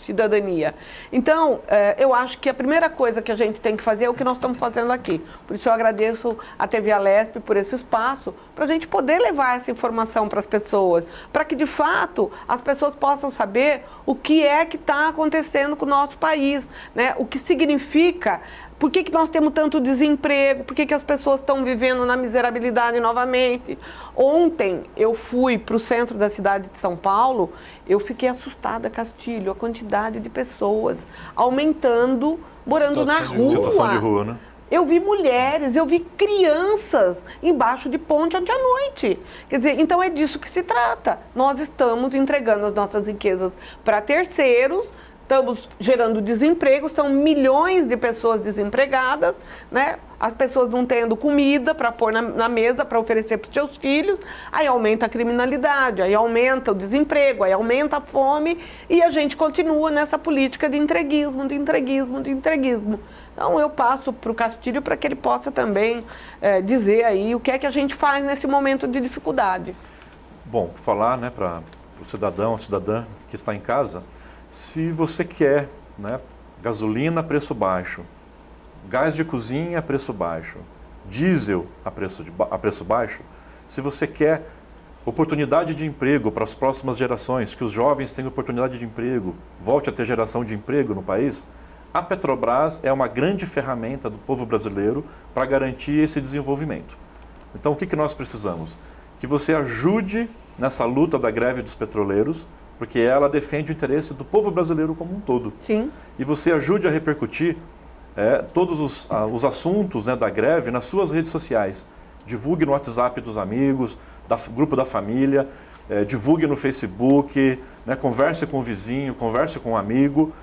cidadania. Então, eu acho que a primeira coisa que a gente tem que fazer é o que nós estamos fazendo aqui. Por isso eu agradeço a TV Alesp por esse espaço, para a gente poder levar essa informação para as pessoas, para que, de fato, as pessoas possam saber o que é que está acontecendo com o nosso país, né? O que significa, por que nós temos tanto desemprego, por que as pessoas estão vivendo na miserabilidade novamente. Ontem eu fui para o centro da cidade de São Paulo, eu fiquei assustada, Castilho, a quantidade de pessoas aumentando, morando na rua. Situação de rua, né? Eu vi mulheres, eu vi crianças embaixo de ponte ontem à noite. Quer dizer, então é disso que se trata. Nós estamos entregando as nossas riquezas para terceiros, estamos gerando desemprego, são milhões de pessoas desempregadas, né? As pessoas não tendo comida para pôr na mesa, para oferecer para os seus filhos, aí aumenta a criminalidade, aí aumenta o desemprego, aí aumenta a fome, e a gente continua nessa política de entreguismo, de entreguismo, de entreguismo. Então eu passo para o Castilho para que ele possa também dizer aí o que é que a gente faz nesse momento de dificuldade. Bom, falar, né, para o cidadão, a cidadã que está em casa, se você quer, né, gasolina a preço baixo, gás de cozinha a preço baixo, diesel a preço baixo, se você quer oportunidade de emprego para as próximas gerações, que os jovens tenham oportunidade de emprego, volte a ter geração de emprego no país, a Petrobras é uma grande ferramenta do povo brasileiro para garantir esse desenvolvimento. Então, o que nós precisamos? Que você ajude nessa luta da greve dos petroleiros, porque ela defende o interesse do povo brasileiro como um todo. Sim. E você ajude a repercutir todos os assuntos, né, da greve nas suas redes sociais. Divulgue no WhatsApp dos amigos, grupo da família, divulgue no Facebook, né, converse com o vizinho, converse com um amigo.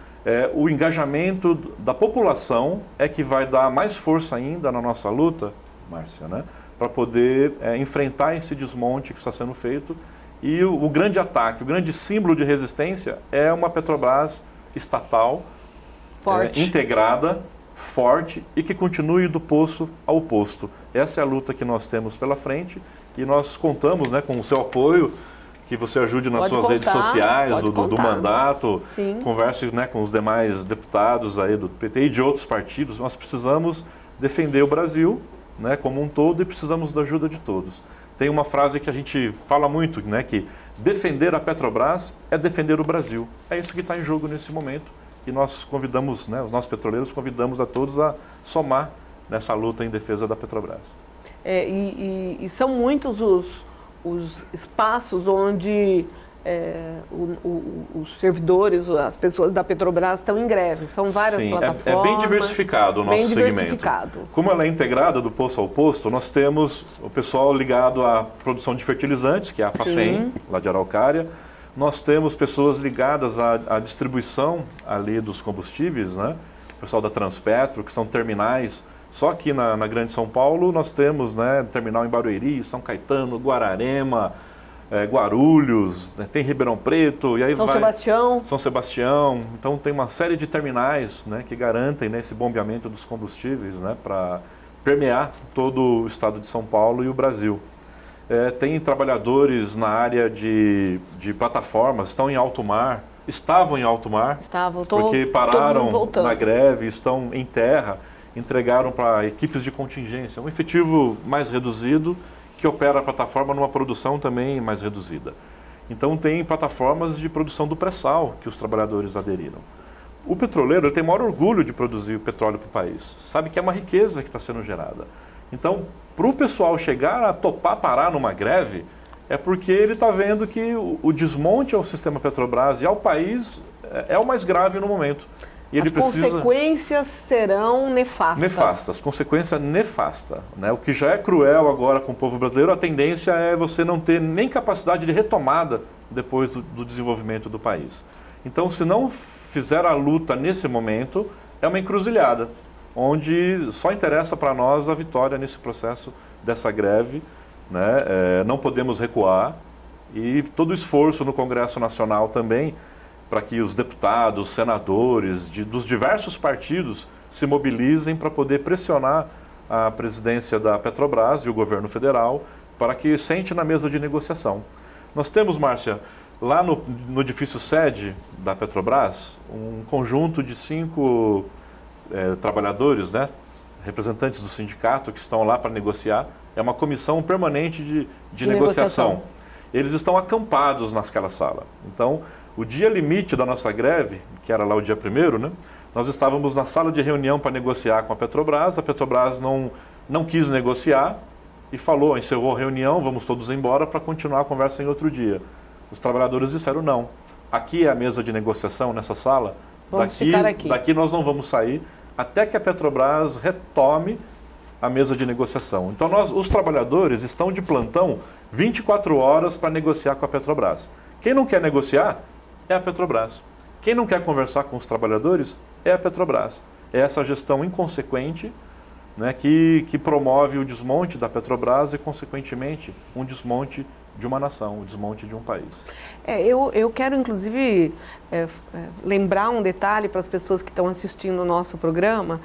O engajamento da população é que vai dar mais força ainda na nossa luta, Márcia, né, para poder enfrentar esse desmonte que está sendo feito. E o grande ataque, o grande símbolo de resistência é uma Petrobras estatal, integrada, forte e que continue do poço ao posto. Essa é a luta que nós temos pela frente e nós contamos, né, com o seu apoio, que você ajude nas suas redes sociais do mandato, Sim. Converse, né, com os demais deputados aí do PT e de outros partidos. Nós precisamos defender o Brasil, né, como um todo e precisamos da ajuda de todos. Tem uma frase que a gente fala muito, né, que defender a Petrobras é defender o Brasil. É isso que está em jogo nesse momento e nós convidamos, né, os nossos petroleiros, convidamos a todos a somar nessa luta em defesa da Petrobras. E são muitos os espaços onde os servidores, as pessoas da Petrobras estão em greve. São várias plataformas. É bem diversificado o nosso segmento. Como ela é integrada do poço ao posto, nós temos o pessoal ligado à produção de fertilizantes, que é a Fafem, lá de Araucária. Nós temos pessoas ligadas à distribuição ali dos combustíveis, né? O pessoal da Transpetro, que são terminais. Só aqui na Grande São Paulo nós temos, né, terminal em Barueri, São Caetano, Guararema, Guarulhos, né, tem Ribeirão Preto, e aí São Sebastião. Então tem uma série de terminais, né, que garantem, né, esse bombeamento dos combustíveis, né, para permear todo o estado de São Paulo e o Brasil. Tem trabalhadores na área de plataformas, estavam em alto mar, porque pararam na greve, estão em terra, entregaram para equipes de contingência, um efetivo mais reduzido, que opera a plataforma numa produção também mais reduzida. Então tem plataformas de produção do pré-sal que os trabalhadores aderiram. O petroleiro tem o maior orgulho de produzir o petróleo para o país, sabe que é uma riqueza que está sendo gerada. Então, para o pessoal chegar a topar parar numa greve, é porque ele está vendo que o desmonte ao sistema Petrobras e ao país é o mais grave no momento. E as consequências serão nefastas. Nefastas, consequência nefasta, né? O que já é cruel agora com o povo brasileiro, a tendência é você não ter nem capacidade de retomada depois do desenvolvimento do país. Então, se não fizer a luta nesse momento, é uma encruzilhada, onde só interessa para nós a vitória nesse processo dessa greve, né? Não podemos recuar e todo o esforço no Congresso Nacional também, para que os deputados, senadores dos diversos partidos se mobilizem para poder pressionar a presidência da Petrobras e o governo federal para que sente na mesa de negociação. Nós temos, Márcia, lá no edifício sede da Petrobras, um conjunto de 5 trabalhadores, né, representantes do sindicato que estão lá para negociar. É uma comissão permanente de negociação. Eles estão acampados naquela sala. Então, o dia limite da nossa greve, que era lá o dia 1º, né, nós estávamos na sala de reunião para negociar com a Petrobras não quis negociar e falou, encerrou a reunião, vamos todos embora para continuar a conversa em outro dia. Os trabalhadores disseram não, aqui é a mesa de negociação nessa sala, daqui nós não vamos sair até que a Petrobras retome a mesa de negociação. Então, os trabalhadores estão de plantão 24 horas para negociar com a Petrobras. Quem não quer negociar é a Petrobras. Quem não quer conversar com os trabalhadores é a Petrobras. É essa gestão inconsequente, né, que promove o desmonte da Petrobras e, consequentemente, um desmonte de uma nação, o desmonte de um país. Eu quero, inclusive, lembrar um detalhe para as pessoas que estão assistindo o nosso programa,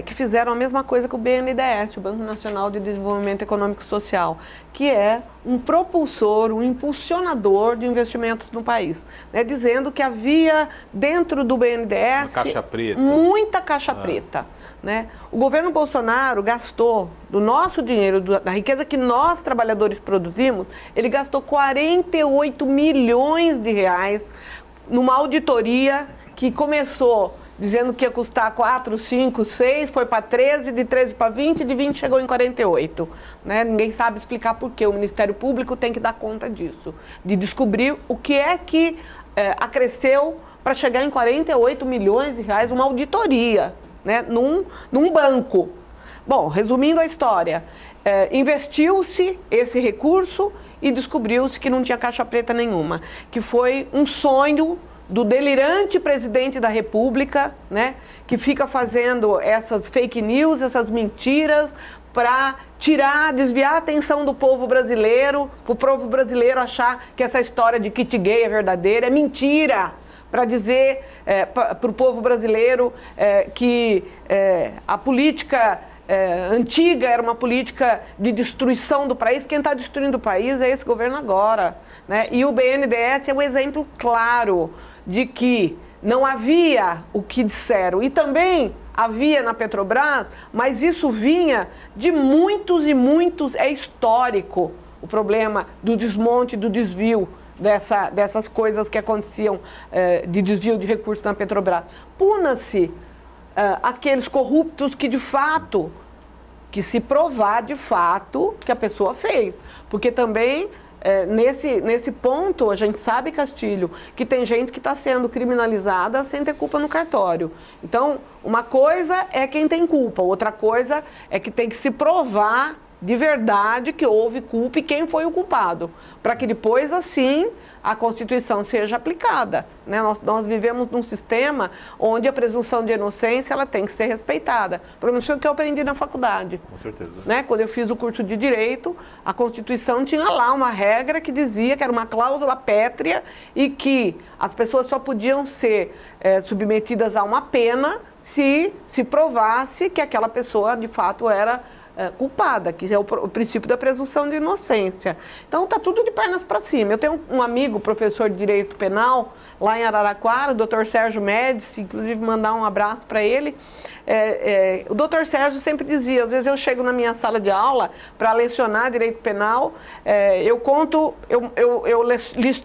que fizeram a mesma coisa que o BNDES, o Banco Nacional de Desenvolvimento Econômico e Social, que é um propulsor, um impulsionador de investimentos no país, né, dizendo que havia dentro do BNDES caixa preta. muita caixa preta. Né? O governo Bolsonaro gastou do nosso dinheiro, da riqueza que nós trabalhadores produzimos, ele gastou 48 milhões de reais numa auditoria que começou dizendo que ia custar 4, 5, 6, foi para 13, de 13 para 20, de 20 chegou em 48. Né? Ninguém sabe explicar por quê. O Ministério Público tem que dar conta disso, de descobrir o que é que acresceu para chegar em 48 milhões de reais, uma auditoria. Né, num banco. Bom, resumindo a história, investiu-se esse recurso e descobriu-se que não tinha caixa preta nenhuma, que foi um sonho do delirante presidente da República, né, que fica fazendo essas fake news, essas mentiras, para desviar a atenção do povo brasileiro, para o povo brasileiro achar que essa história de kit gay é verdadeira, é mentira. Para dizer para o povo brasileiro que a política antiga era uma política de destruição do país. Quem está destruindo o país é esse governo agora. Né? E o BNDES é um exemplo claro de que não havia o que disseram. E também havia na Petrobras, mas isso vinha de muitos e muitos, é histórico o problema do desmonte, do desvio dessas coisas que aconteciam de desvio de recursos na Petrobras. Puna-se aqueles corruptos que de fato, que se provar de fato que a pessoa fez. Porque também, nesse ponto, a gente sabe, Castilho, que tem gente que está sendo criminalizada sem ter culpa no cartório. Então, uma coisa é quem tem culpa, outra coisa é que tem que se provar de verdade que houve culpa e quem foi o culpado, para que depois, assim, a Constituição seja aplicada. Né? Nós vivemos num sistema onde a presunção de inocência ela tem que ser respeitada. Pelo menos foi o que eu aprendi na faculdade. Com certeza. Né? Quando eu fiz o curso de Direito, a Constituição tinha lá uma regra que dizia que era uma cláusula pétrea e que as pessoas só podiam ser submetidas a uma pena se provasse que aquela pessoa, de fato, era culpada, que é o princípio da presunção de inocência. Então, está tudo de pernas para cima. Eu tenho um amigo, professor de Direito Penal, lá em Araraquara, o Dr. Sérgio Médici, inclusive mandar um abraço para ele. O Dr. Sérgio sempre dizia, às vezes eu chego na minha sala de aula para lecionar Direito Penal, eu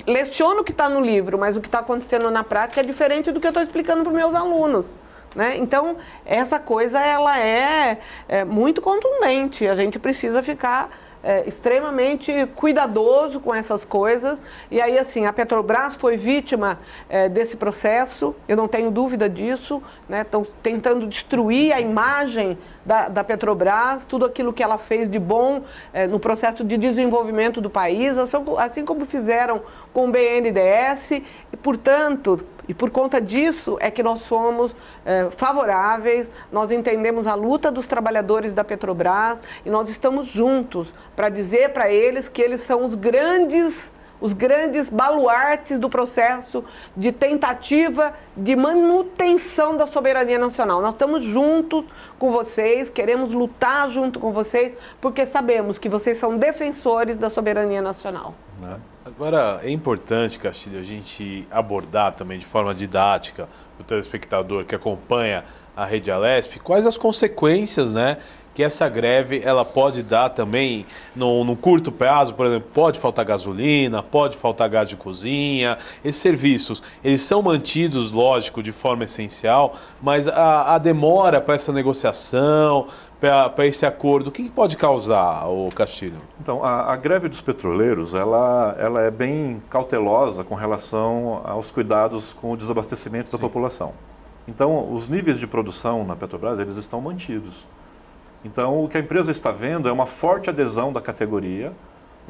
leciono o que está no livro, mas o que está acontecendo na prática é diferente do que eu estou explicando para os meus alunos. Né? Então, essa coisa ela é muito contundente, a gente precisa ficar extremamente cuidadoso com essas coisas. E aí, assim, a Petrobras foi vítima desse processo, eu não tenho dúvida disso, né? Estão tentando destruir a imagem da Petrobras, tudo aquilo que ela fez de bom no processo de desenvolvimento do país, assim como fizeram com o BNDES, e, portanto, e por conta disso é que nós somos favoráveis, nós entendemos a luta dos trabalhadores da Petrobras e nós estamos juntos para dizer para eles que eles são os grandes baluartes do processo de tentativa de manutenção da soberania nacional. Nós estamos juntos com vocês, queremos lutar junto com vocês, porque sabemos que vocês são defensores da soberania nacional. Agora, é importante, Castilho, a gente abordar também de forma didática o telespectador que acompanha a Rede Alesp, quais as consequências, né, que essa greve ela pode dar também no curto prazo. Por exemplo, pode faltar gasolina, pode faltar gás de cozinha. Esses serviços, eles são mantidos, lógico, de forma essencial, mas a demora para essa negociação, para esse acordo, o que pode causar, o Castilho? Então, a greve dos petroleiros, ela é bem cautelosa com relação aos cuidados com o desabastecimento da população. Então, os níveis de produção na Petrobras, eles estão mantidos. Então, o que a empresa está vendo é uma forte adesão da categoria,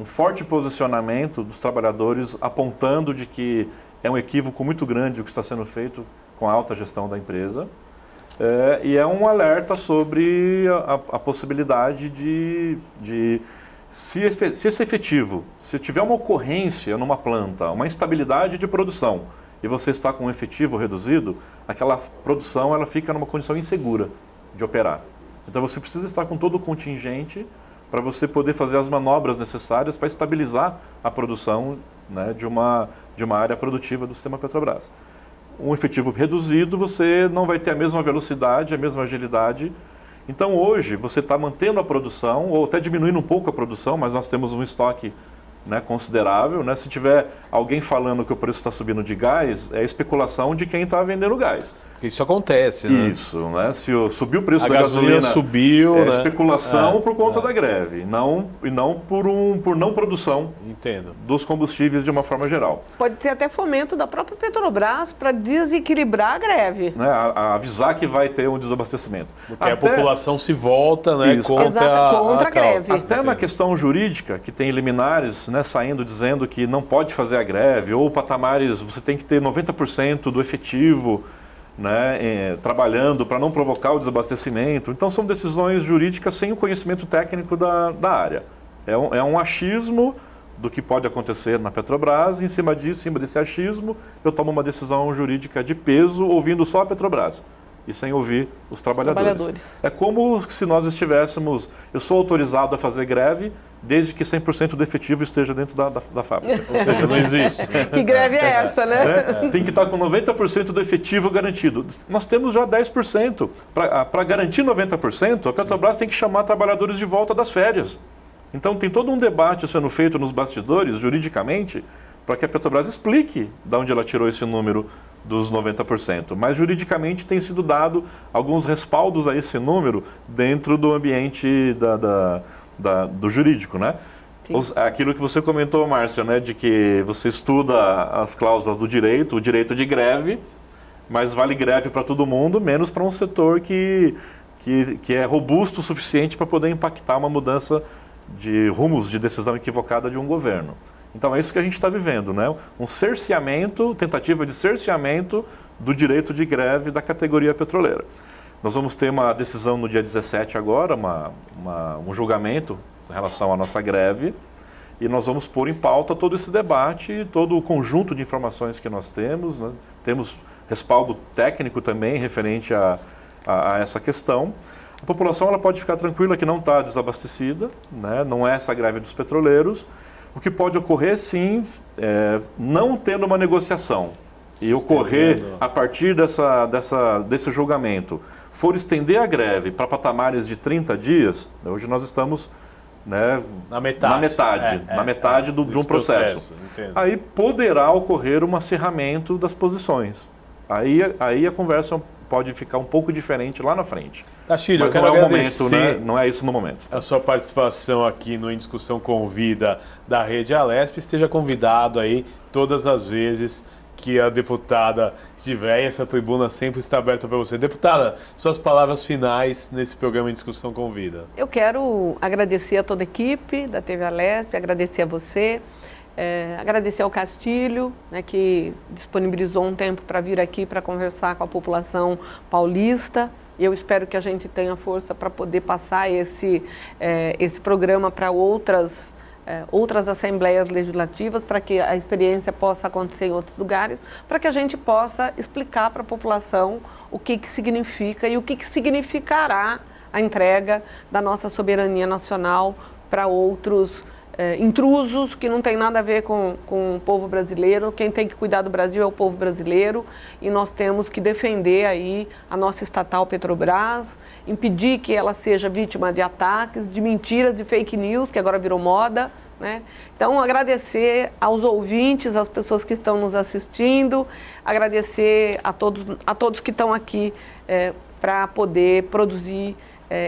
um forte posicionamento dos trabalhadores apontando de que é um equívoco muito grande o que está sendo feito com a alta gestão da empresa. E é um alerta sobre a possibilidade se esse efetivo, se tiver uma ocorrência numa planta, uma instabilidade de produção, e você está com um efetivo reduzido, aquela produção ela fica numa condição insegura de operar. Então você precisa estar com todo o contingente para você poder fazer as manobras necessárias para estabilizar a produção, né, de uma área produtiva do sistema Petrobras. Um efetivo reduzido, você não vai ter a mesma velocidade, a mesma agilidade. Então hoje você está mantendo a produção ou até diminuindo um pouco a produção, mas nós temos um estoque, né, considerável, né? Se tiver alguém falando que o preço está subindo de gás, é especulação de quem está vendendo gás. Isso acontece, né? Isso, né? Se subiu o preço a da gasolina, subiu, é né? especulação por conta da greve, e não por não produção. Entendo. Dos combustíveis de uma forma geral. Pode ser até fomento da própria Petrobras para desequilibrar a greve. Né? A avisar que vai ter um desabastecimento. Porque a população se volta, né, Isso. Contra a greve. Até na questão jurídica, que tem liminares, né, saindo dizendo que não pode fazer a greve, ou patamares, você tem que ter 90% do efetivo, né, trabalhando para não provocar o desabastecimento. Então são decisões jurídicas sem o conhecimento técnico da área. É um achismo do que pode acontecer na Petrobras, e em cima desse achismo, eu tomo uma decisão jurídica de peso, ouvindo só a Petrobras e sem ouvir os trabalhadores. É como se nós estivéssemos... Eu sou autorizado a fazer greve desde que 100% do efetivo esteja dentro da fábrica. Ou seja, não existe. Que greve é essa, né? Tem que estar com 90% do efetivo garantido. Nós temos já 10%. Para garantir 90%, a Petrobras tem que chamar trabalhadores de volta das férias. Então tem todo um debate sendo feito nos bastidores, juridicamente, para que a Petrobras explique de onde ela tirou esse número dos 90%. Mas juridicamente tem sido dado alguns respaldos a esse número dentro do ambiente do jurídico, né? Aquilo que você comentou, Márcia, né, de que você estuda as cláusulas do direito, o direito de greve, mas vale greve para todo mundo, menos para um setor que é robusto o suficiente para poder impactar uma mudança de rumos de decisão equivocada de um governo. Então é isso que a gente está vivendo, né? Um cerceamento, tentativa de cerceamento do direito de greve da categoria petroleira. Nós vamos ter uma decisão no dia 17 agora, um julgamento em relação à nossa greve, e nós vamos pôr em pauta todo esse debate, todo o conjunto de informações que nós temos, né? Temos respaldo técnico também referente a essa questão. A população ela pode ficar tranquila que não está desabastecida, né? Não é essa greve dos petroleiros. O que pode ocorrer, sim, não tendo uma negociação e ocorrer a partir desse julgamento, for estender a greve para patamares de 30 dias, hoje nós estamos, né, na metade de um processo. Aí poderá ocorrer um acirramento das posições. Aí a conversa pode ficar um pouco diferente lá na frente. Castilho, mas eu não quero é o momento, né? agradecer Não é isso no momento. a sua participação aqui no Em Discussão Convida da Rede Alesp. Esteja convidado aí todas as vezes que a deputada estiver, e essa tribuna sempre está aberta para você. Deputada, suas palavras finais nesse programa Em Discussão Convida. Eu quero agradecer a toda a equipe da TV Alesp, agradecer a você, agradecer ao Castilho, né, que disponibilizou um tempo para vir aqui para conversar com a população paulista. E eu espero que a gente tenha força para poder passar esse programa para outras assembleias legislativas, para que a experiência possa acontecer em outros lugares, para que a gente possa explicar para a população o que significa e o que significará a entrega da nossa soberania nacional para outros intrusos que não tem nada a ver com o povo brasileiro. Quem tem que cuidar do Brasil é o povo brasileiro, e nós temos que defender aí a nossa estatal Petrobras, impedir que ela seja vítima de ataques, de mentiras, de fake news, que agora virou moda, né? Então, agradecer aos ouvintes, às pessoas que estão nos assistindo, agradecer a todos que estão aqui para poder produzir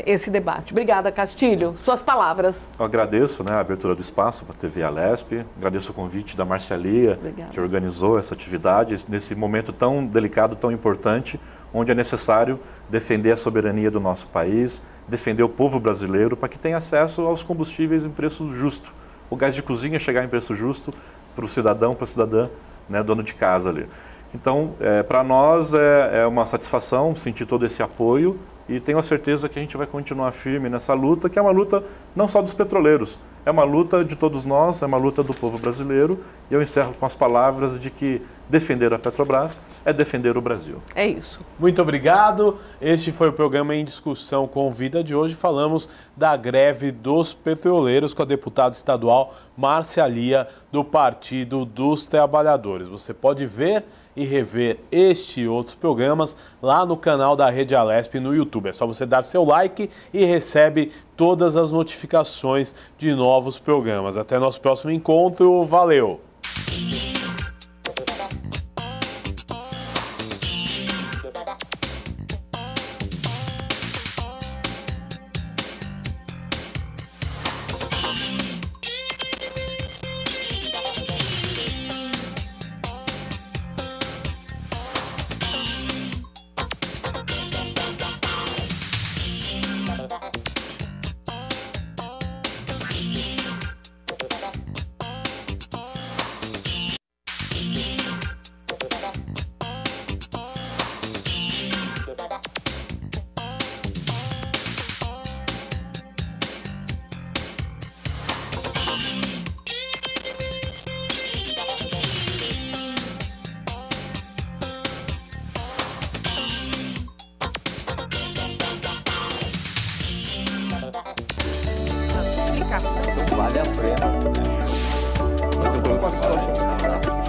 esse debate. Obrigada, Castilho. Suas palavras. Eu agradeço, né, a abertura do espaço para a TV Alesp, agradeço o convite da Márcia Lia, que organizou essa atividade nesse momento tão delicado, tão importante, onde é necessário defender a soberania do nosso país, defender o povo brasileiro para que tenha acesso aos combustíveis em preço justo. O gás de cozinha chegar em preço justo para o cidadão, para a cidadã, né, dono de casa ali. Então, para nós é uma satisfação sentir todo esse apoio, e tenho a certeza que a gente vai continuar firme nessa luta, que é uma luta não só dos petroleiros, é uma luta de todos nós, é uma luta do povo brasileiro, E eu encerro com as palavras de que defender a Petrobras é defender o Brasil. É isso. Muito obrigado. Este foi o programa Em Discussão com Vida de hoje. Falamos da greve dos petroleiros com a deputada estadual Márcia Lia, do Partido dos Trabalhadores. Você pode ver e rever este e outros programas lá no canal da Rede Alesp no YouTube. É só você dar seu like e recebe todas as notificações de novos programas. Até nosso próximo encontro. Valeu! Vale a pena. Muito bom com a situação.